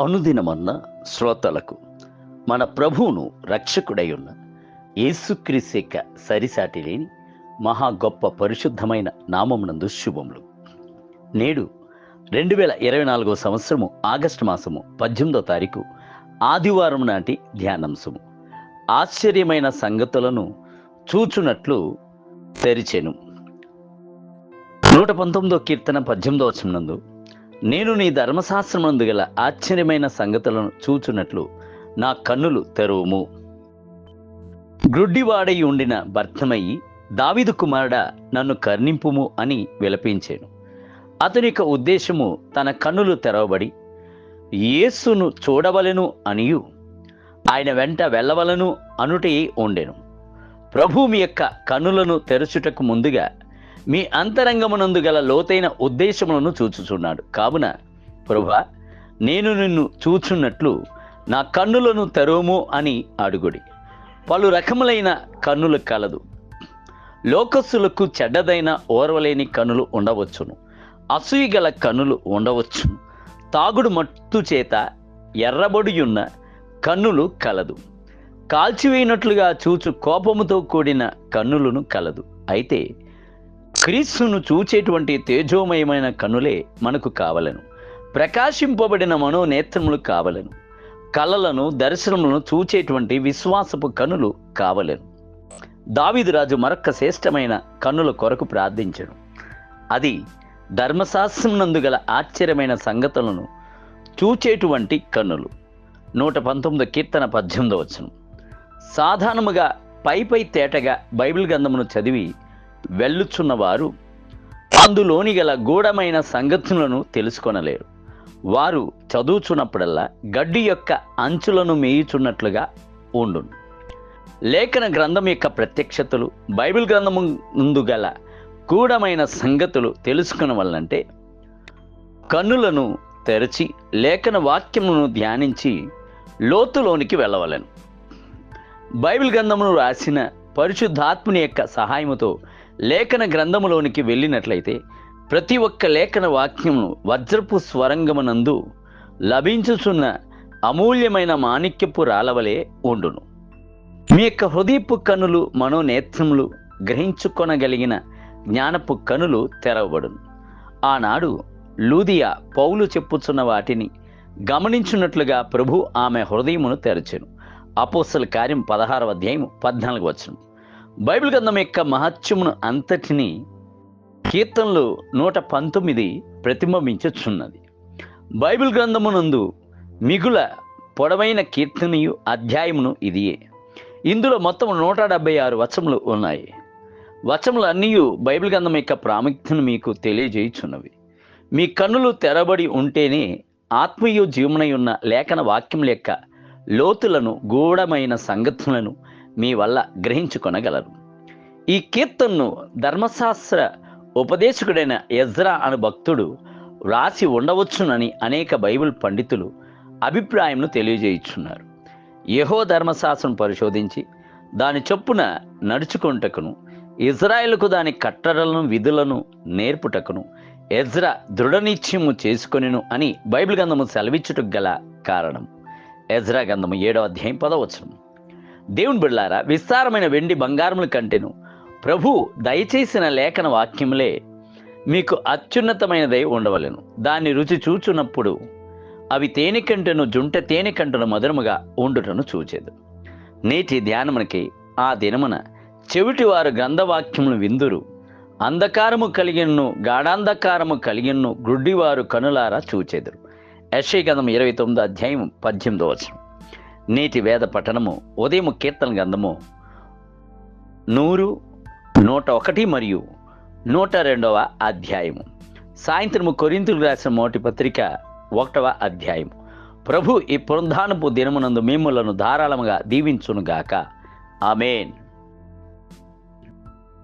అనుదినమన్న శ్రోతలకు మన ప్రభువును రక్షకుడై ఉన్న యేసుక్రీస్తు యొక్క సరిసాటి లేని మహా గొప్ప పరిశుద్ధమైన నామమునందు శుభములు. నేడు 2024 సంవత్సరము ఆగస్టు మాసము 18వ తారీఖు ఆదివారం నాటి ధ్యానాంశము. ఆశ్చర్యమైన సంగతులను చూచునట్లు తెరిచెను. 119వ కీర్తన 18వ వచనమునందు, నేను నీ ధర్మశాస్త్రమునందు గల ఆశ్చర్యమైన సంగతులను చూచున్నట్లు నా కన్నులు తెరువుము. గ్రుడ్డివాడై ఉండిన భర్తమయ్యి, దావీదు కుమారుడా నన్ను కరుణింపుము అని విలపించాను. అతని యొక్క ఉద్దేశము తన కన్నులు తెరవబడి యేసును చూడవలెను అనియు ఆయన వెంట వెళ్ళవలను అనుటే ఉండెను. ప్రభు మీ యొక్క కన్నులను తెరచుటకు ముందుగా మీ అంతరంగమునందు గల లోతైన ఉద్దేశములను చూచుచున్నాడు. కావున ప్రభువా, నేను నిన్ను చూచున్నట్లు నా కన్నులను తెరవుము అని అడుగుడి. పలు రకములైన కన్నులు కలదు. లోకస్తులకు చెడ్డదైన ఓర్వలేని కన్నులు ఉండవచ్చును. అసూయ గల కన్నులు ఉండవచ్చును. తాగుడు మత్తు చేత ఎర్రబడియున్న కన్నులు కలదు. కాల్చివేయినట్లుగా చూచు కోపముతో కూడిన కన్నులను కలదు. అయితే క్రీస్తును చూచేటువంటి తేజోమయమైన కన్నులే మనకు కావలను. ప్రకాశింపబడిన మనోనేత్రములు కావలను. కలలను దర్శనములను చూచేటువంటి విశ్వాసపు కన్నులు కావలను. దావీదు రాజు మరొక శ్రేష్టమైన కన్నుల కొరకు ప్రార్థించను. అది ధర్మశాస్త్రమునందు గల ఆశ్చర్యమైన సంగతులను చూచేటువంటి కన్నులు. 119వ కీర్తన 18వ వచనం. సాధారణముగా పై తేటగా బైబిల్ గ్రంథమును చదివి వెళ్ళుచున్నవారు అందులోని గల గూఢమైన సంగతులను తెలుసుకొనలేరు. వారు చదువుచున్నప్పుడల్లా గడ్డి యొక్క అంచులను మేయుచున్నట్లుగా ఉండును. లేఖన గ్రంథం యొక్క ప్రత్యక్షతలు, బైబిల్ గ్రంథము ముందు గల గూఢమైన సంగతులు తెలుసుకున్న వల్లంటే కన్నులను తెరచి లేఖన వాక్యమును ధ్యానించి లోతులోనికి వెళ్ళవలను. బైబిల్ గ్రంథమును రాసిన పరిశుద్ధాత్ముని యొక్క సహాయముతో లేఖన గ్రంథములోనికి వెళ్ళినట్లయితే ప్రతి ఒక్క లేఖన వాక్యమును వజ్రపు స్వరంగమునందు లభించుచున్న అమూల్యమైన మాణిక్యపు రాలవలే ఉండును. మీ యొక్క హృదయపు కన్నులు, మనోనేత్రములు గ్రహించుకొనగలిగిన జ్ఞానపు కనులు తెరవబడును. ఆనాడు లూదియా పౌలు చెప్పుచున్న వాటిని గమనించున్నట్లుగా ప్రభు ఆమె హృదయమును తెరచెను. అపోస్తల కార్యం 16వ అధ్యాయం 14వ వచనం. బైబిల్ గ్రంథం యొక్క మహత్యమును అంతటిని కీర్తనలు 119 ప్రతిబింబించుచున్నది. బైబిల్ గ్రంథమునందు మిగుల పొడవైన కీర్తనయు అధ్యాయమును ఇదియే. ఇందులో మొత్తం 176 వచనములు ఉన్నాయి. వచనములు అన్నీ బైబిల్ గ్రంథం యొక్క ప్రాముఖ్యతను మీకు తెలియజేయుచున్నవి. మీ కన్నులు తెరబడి ఉంటేనే ఆత్మీయ జీవనై ఉన్న లేఖన వాక్యముల యొక్క లోతులను, గూఢమైన సంగతులను మీ వల్ల గ్రహించుకొనగలరు. ఈ కీర్తనను ధర్మశాస్త్ర ఉపదేశకుడైన ఎజ్రా అను భక్తుడు వ్రాసి ఉండవచ్చునని అనేక బైబిల్ పండితులు అభిప్రాయంను తెలియజేయుచున్నారు. యెహోవా ధర్మశాస్త్రం పరిశోధించి దాని చొప్పున నడుచుకొనుటకును, ఇజ్రాయేలుకు దాని కట్టడలను విధులను నేర్పుటకును ఎజ్రా దృఢనిశ్చయము చేసుకొనెను అని బైబిల్ గ్రంథము సెలవిచ్చుటకు గల కారణం. ఎజ్రా గ్రంథము 7వ అధ్యాయం 10వ వచనం. దేవుని బిడ్డలారా, విస్తారమైన వెండి బంగారముల కంటెను ప్రభు దయచేసిన లేఖన వాక్యములే మీకు అత్యున్నతమైనదై ఉండవలెను. దాన్ని రుచి చూచున్నప్పుడు అవి తేనె కంటెను, జుంట తేనె కంటెను మధురముగా ఉండుటను చూచేదు. నేటి ధ్యానమునకి ఆ దినమున చెవిటివారు గ్రంథవాక్యములు విందురు. అంధకారము కలిగిన్ను, గాఢాంధకారము కలిగిన్ను గ్రుడ్డివారు కనులారా చూచెదరు. యెషయా గ్రంథం 29వ అధ్యాయం 18వ వచనం. నేటి వేద పఠనము ఉదయం కీర్తన గ్రంథము 100, 101 మరియు 102వ అధ్యాయము. సాయంత్రము కొరింథీయులకు రాసిన మొదటి పత్రిక 1వ అధ్యాయము. ప్రభు ఈ పునరుద్ధానపు దినమునందు మిమ్ములను ధారాళముగా దీవించునుగాక. ఆమేన్.